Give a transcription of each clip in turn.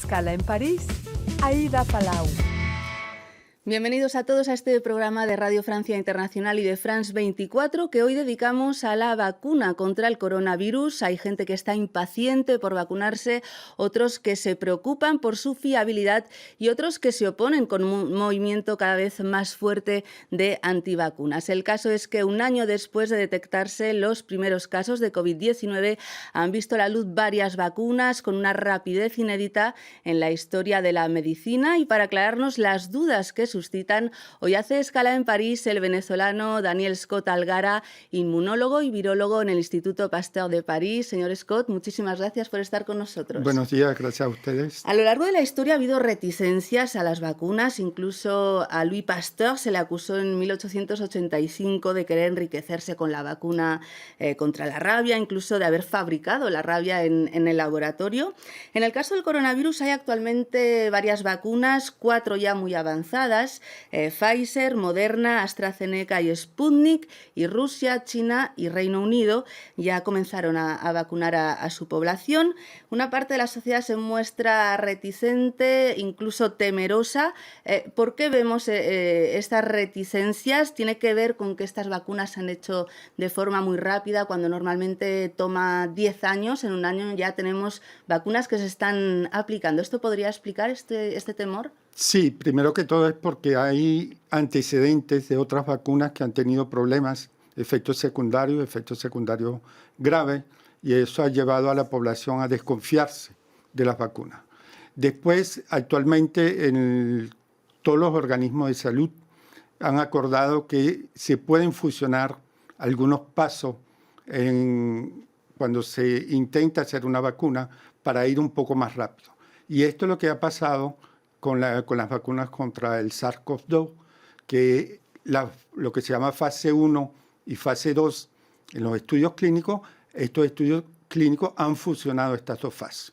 escala en París, Aida Palau. Bienvenidos a todos a este programa de Radio Francia Internacional y de France 24 que hoy dedicamos a la vacuna contra el coronavirus. Hay gente que está impaciente por vacunarse, otros que se preocupan por su fiabilidad y otros que se oponen con un movimiento cada vez más fuerte de antivacunas. El caso es que un año después de detectarse los primeros casos de COVID-19 han visto la luz varias vacunas con una rapidez inédita en la historia de la medicina, y para aclararnos las dudas que suscitan, hoy hace escala en París el venezolano Daniel Scott Algara, inmunólogo y virólogo en el Instituto Pasteur de París. Señor Scott, muchísimas gracias por estar con nosotros. Buenos días, gracias a ustedes. A lo largo de la historia ha habido reticencias a las vacunas. Incluso a Louis Pasteur se le acusó en 1885 de querer enriquecerse con la vacuna contra la rabia, incluso de haber fabricado la rabia en el laboratorio. En el caso del coronavirus hay actualmente varias vacunas, 4 ya muy avanzadas: Pfizer, Moderna, AstraZeneca y Sputnik, y Rusia, China y Reino Unido ya comenzaron a vacunar a su población. Una parte de la sociedad se muestra reticente, incluso temerosa. ¿Por qué vemos estas reticencias? ¿Tiene que ver con que estas vacunas se han hecho de forma muy rápida, cuando normalmente toma 10 años? En un año ya tenemos vacunas que se están aplicando. ¿Esto podría explicar este temor? Sí, primero que todo es porque hay antecedentes de otras vacunas que han tenido problemas, efectos secundarios graves, y eso ha llevado a la población a desconfiarse de las vacunas. Después, actualmente, todos los organismos de salud han acordado que se pueden fusionar algunos pasos cuando se intenta hacer una vacuna para ir un poco más rápido. Y esto es lo que ha pasado con las vacunas contra el SARS-CoV-2, que lo que se llama fase 1 y fase 2 en los estudios clínicos, estos estudios clínicos han fusionado estas dos fases.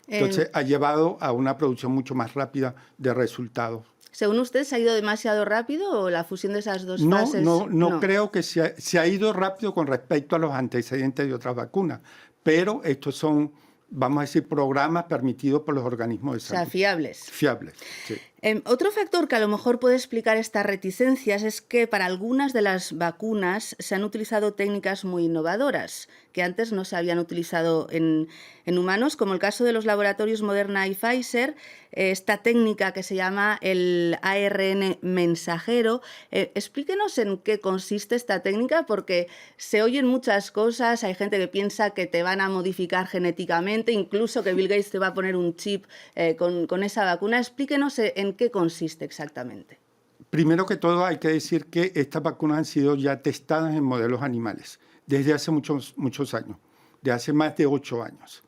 Entonces, ha llevado a una producción mucho más rápida de resultados. ¿Según usted, se ha ido demasiado rápido o la fusión de esas dos fases? No creo que se ha ido rápido con respecto a los antecedentes de otras vacunas, pero estos son, vamos a decir, programas permitidos por los organismos de salud. O sea, fiables. Fiables, sí. Otro factor que a lo mejor puede explicar estas reticencias es que para algunas de las vacunas se han utilizado técnicas muy innovadoras que antes no se habían utilizado en humanos, como el caso de los laboratorios Moderna y Pfizer, esta técnica que se llama el ARN mensajero. Explíquenos en qué consiste esta técnica, porque se oyen muchas cosas. Hay gente que piensa que te van a modificar genéticamente, incluso que Bill Gates te va a poner un chip con esa vacuna. Explíquenos en qué consiste exactamente. Primero que todo, hay que decir que estas vacunas han sido ya testadas en modelos animales desde hace muchos años, de hace más de 8 años.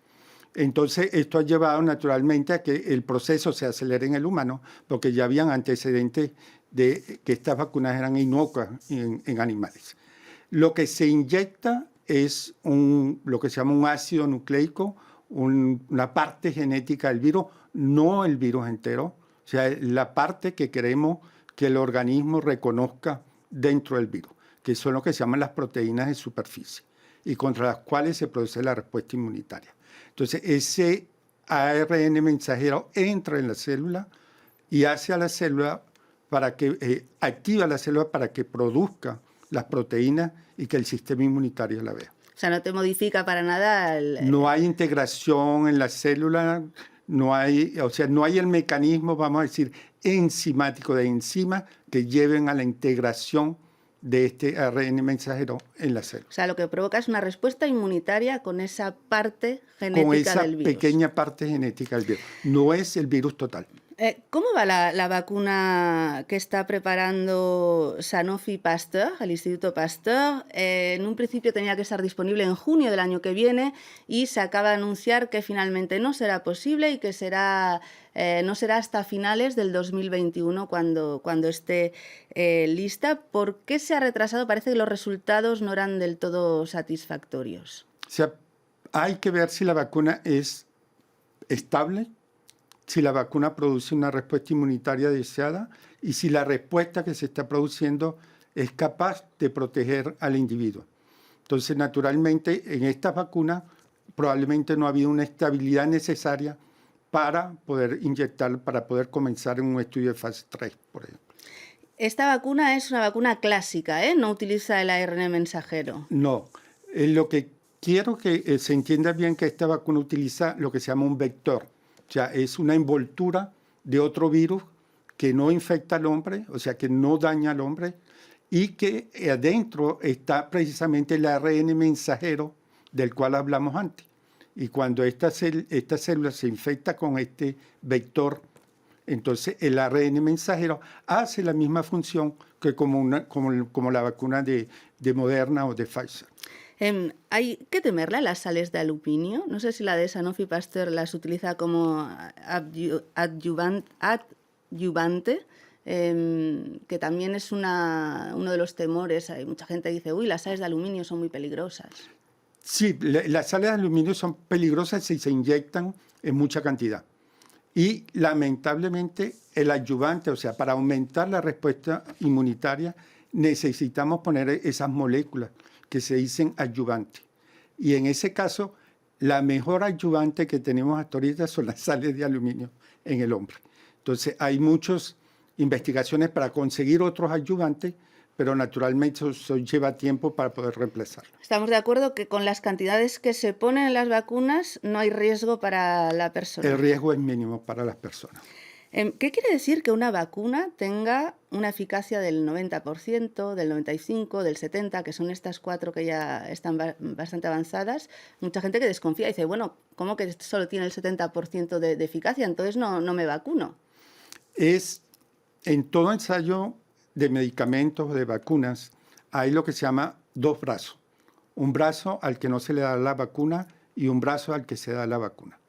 Entonces, esto ha llevado naturalmente a que el proceso se acelere en el humano, porque ya habían antecedentes de que estas vacunas eran inocuas en animales. Lo que se inyecta es lo que se llama un ácido nucleico, una parte genética del virus, no el virus entero, o sea, la parte que queremos que el organismo reconozca dentro del virus, que son lo que se llaman las proteínas de superficie y contra las cuales se produce la respuesta inmunitaria. Entonces, ese ARN mensajero entra en la célula y hace a la célula activa la célula para que produzca las proteínas y que el sistema inmunitario la vea. O sea, no te modifica para nada. No hay integración en la célula, no hay el mecanismo, vamos a decir, enzimático de enzimas que lleven a la integración de este ARN mensajero en la célula. O sea, lo que provoca es una respuesta inmunitaria con esa parte genética del virus. Con esa pequeña parte genética del virus. No es el virus total. ¿Cómo va la vacuna que está preparando Sanofi Pasteur, el Instituto Pasteur? En un principio tenía que estar disponible en junio del año que viene y se acaba de anunciar que finalmente no será posible y que no será hasta finales del 2021 cuando esté lista. ¿Por qué se ha retrasado? Parece que los resultados no eran del todo satisfactorios. O sea, hay que ver si la vacuna es estable, si la vacuna produce una respuesta inmunitaria deseada y si la respuesta que se está produciendo es capaz de proteger al individuo. Entonces, naturalmente, en estas vacunas probablemente no ha habido una estabilidad necesaria para poder inyectar, para poder comenzar en un estudio de fase 3, por ejemplo. Esta vacuna es una vacuna clásica, ¿eh? No utiliza el ARN mensajero. No, lo que quiero que se entienda bien que esta vacuna utiliza lo que se llama un vector. O sea, es una envoltura de otro virus que no infecta al hombre, o sea, que no daña al hombre, y que adentro está precisamente el ARN mensajero del cual hablamos antes. Y cuando esta célula se infecta con este vector, entonces el ARN mensajero hace la misma función que como la vacuna de Moderna o de Pfizer. ¿Hay que temerle a las sales de aluminio? No sé si la de Sanofi Pasteur las utiliza como adyuvante, que también es uno de los temores. Hay mucha gente que dice, uy, las sales de aluminio son muy peligrosas. Sí, las sales de aluminio son peligrosas si se inyectan en mucha cantidad. Y lamentablemente el adyuvante, o sea, para aumentar la respuesta inmunitaria, necesitamos poner esas moléculas que se dicen adyuvantes. Y en ese caso, la mejor adyuvante que tenemos hasta ahorita son las sales de aluminio en el hombre. Entonces, hay muchas investigaciones para conseguir otros adyuvantes, pero naturalmente eso lleva tiempo para poder reemplazarlo. Estamos de acuerdo que con las cantidades que se ponen en las vacunas no hay riesgo para la persona. El riesgo es mínimo para las personas. ¿Qué quiere decir que una vacuna tenga una eficacia del 90%, del 95%, del 70%, que son estas 4 que ya están bastante avanzadas? Mucha gente que desconfía y dice, bueno, ¿cómo que solo tiene el 70% de eficacia? Entonces no me vacuno. Es en todo ensayo de medicamentos, de vacunas, hay lo que se llama 2 brazos. Un brazo al que no se le da la vacuna y un brazo al que se da la vacuna.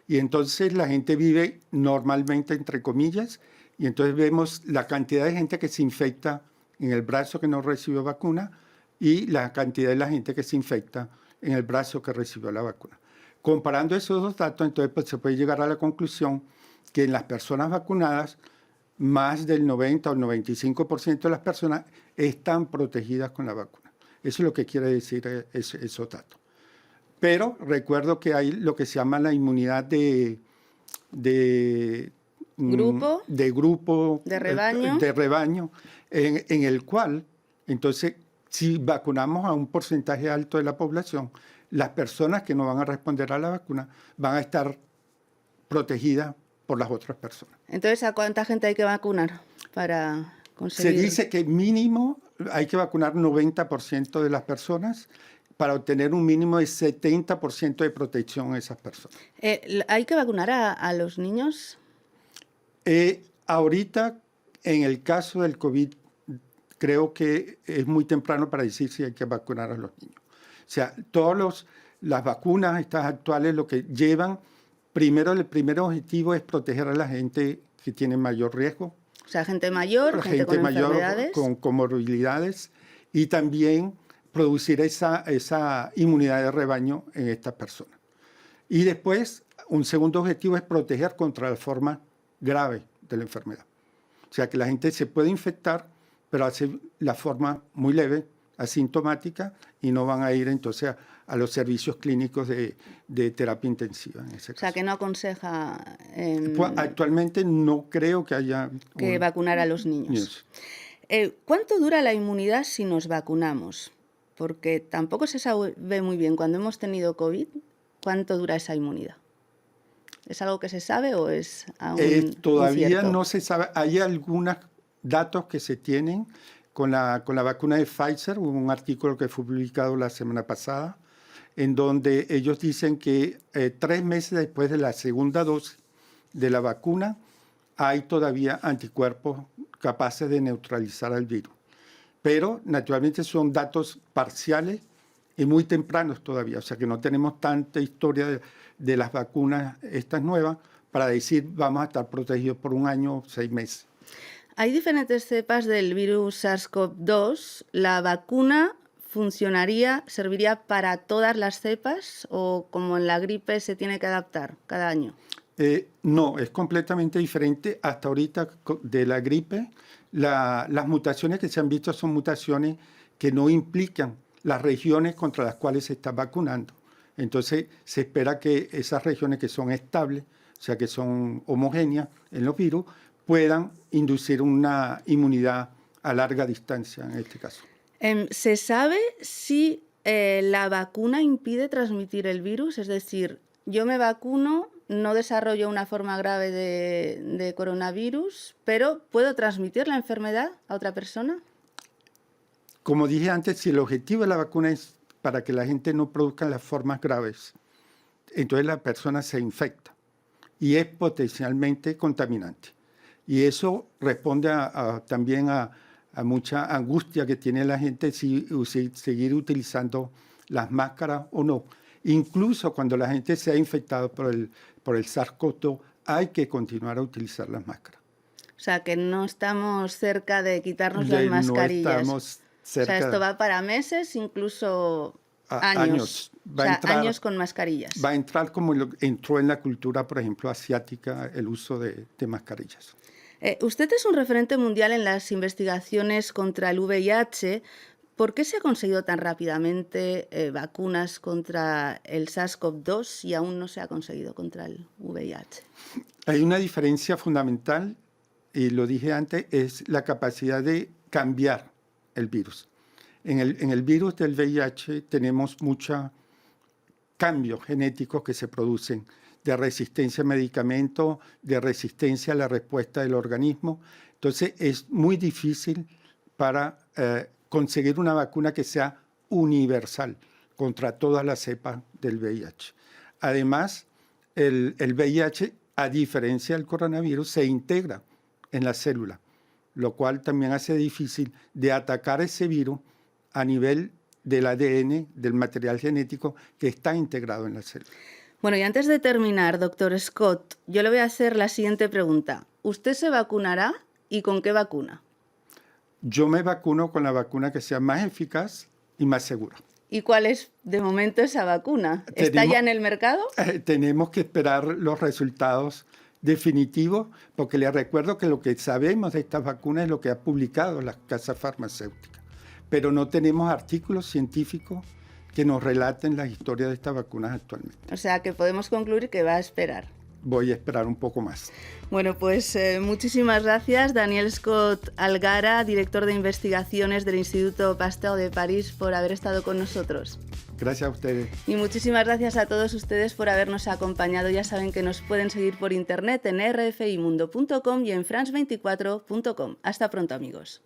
Y entonces la gente vive normalmente, entre comillas, y entonces vemos la cantidad de gente que se infecta en el brazo que no recibió vacuna y la cantidad de la gente que se infecta en el brazo que recibió la vacuna. Comparando esos 2 datos, entonces pues, se puede llegar a la conclusión que en las personas vacunadas, más del 90 o 95% de las personas están protegidas con la vacuna. Eso es lo que quiere decir esos datos. Pero recuerdo que hay lo que se llama la inmunidad de grupo, de rebaño, en el cual, entonces, si vacunamos a un porcentaje alto de la población, las personas que no van a responder a la vacuna van a estar protegidas por las otras personas. Entonces, ¿a cuánta gente hay que vacunar para conseguir? Se dice que mínimo hay que vacunar 90% de las personas para obtener un mínimo de 70% de protección a esas personas. ¿Hay que vacunar a los niños? Ahorita, en el caso del COVID, creo que es muy temprano para decir si hay que vacunar a los niños. O sea, las vacunas, estas actuales, lo que llevan, el primer objetivo es proteger a la gente que tiene mayor riesgo. O sea, gente mayor, gente con enfermedades. Con comorbilidades, y también producir esa inmunidad de rebaño en estas personas. Y después, un segundo objetivo es proteger contra la forma grave de la enfermedad. O sea, que la gente se puede infectar, pero hace la forma muy leve, asintomática, y no van a ir entonces a los servicios clínicos de terapia intensiva. En ese caso. O sea, que no aconseja... Pues, actualmente no creo que haya... vacunar a los niños. ¿Cuánto dura la inmunidad si nos vacunamos? Porque tampoco se sabe muy bien cuando hemos tenido COVID cuánto dura esa inmunidad. ¿Es algo que se sabe o es aún todavía incierto? No se sabe. Hay algunos datos que se tienen con la vacuna de Pfizer. Hubo un artículo que fue publicado la semana pasada en donde ellos dicen que 3 meses después de la segunda dosis de la vacuna hay todavía anticuerpos capaces de neutralizar al virus. Pero naturalmente son datos parciales y muy tempranos todavía, o sea que no tenemos tanta historia de las vacunas estas nuevas para decir vamos a estar protegidos por 1 año o 6 meses. Hay diferentes cepas del virus SARS-CoV-2. ¿La vacuna serviría para todas las cepas o como en la gripe se tiene que adaptar cada año? No, es completamente diferente. Hasta ahorita de la gripe, las mutaciones que se han visto son mutaciones que no implican las regiones contra las cuales se está vacunando. Entonces, se espera que esas regiones que son estables o sea que son homogéneas en los virus, puedan inducir una inmunidad a larga distancia en este caso. ¿Se sabe si la vacuna impide transmitir el virus? Es decir, yo me vacuno, no desarrollo una forma grave de coronavirus, pero ¿puedo transmitir la enfermedad a otra persona? Como dije antes, si el objetivo de la vacuna es para que la gente no produzca las formas graves, entonces la persona se infecta y es potencialmente contaminante. Y eso responde también a mucha angustia que tiene la gente si seguir utilizando las máscaras o no. Incluso cuando la gente se ha infectado por el SARS-CoV-2, hay que continuar a utilizar las máscaras. O sea, que no estamos cerca de quitarnos las mascarillas. No estamos cerca. O sea, esto va para meses, incluso años. Años con mascarillas. Va a entrar como entró en la cultura, por ejemplo, asiática, el uso de mascarillas. Usted es un referente mundial en las investigaciones contra el VIH. ¿Por qué se ha conseguido tan rápidamente vacunas contra el SARS-CoV-2 y aún no se ha conseguido contra el VIH? Hay una diferencia fundamental, y lo dije antes, es la capacidad de cambiar el virus. En el virus del VIH tenemos muchos cambios genéticos que se producen de resistencia a medicamentos, de resistencia a la respuesta del organismo. Entonces es muy difícil para conseguir una vacuna que sea universal contra todas las cepas del VIH. Además, el VIH, a diferencia del coronavirus, se integra en la célula, lo cual también hace difícil de atacar ese virus a nivel del ADN, del material genético que está integrado en la célula. Bueno, y antes de terminar, doctor Scott, yo le voy a hacer la siguiente pregunta. ¿Usted se vacunará y con qué vacuna? Yo me vacuno con la vacuna que sea más eficaz y más segura. ¿Y cuál es de momento esa vacuna? ¿Está ya en el mercado? Tenemos que esperar los resultados definitivos, porque les recuerdo que lo que sabemos de estas vacunas es lo que ha publicado las casas farmacéuticas, pero no tenemos artículos científicos que nos relaten las historias de estas vacunas actualmente. O sea, que podemos concluir que va a esperar. Voy a esperar un poco más. Bueno, pues muchísimas gracias, Daniel Scott Algara, director de investigaciones del Instituto Pasteur de París, por haber estado con nosotros. Gracias a ustedes. Y muchísimas gracias a todos ustedes por habernos acompañado. Ya saben que nos pueden seguir por internet en rfimundo.com y en france24.com. Hasta pronto, amigos.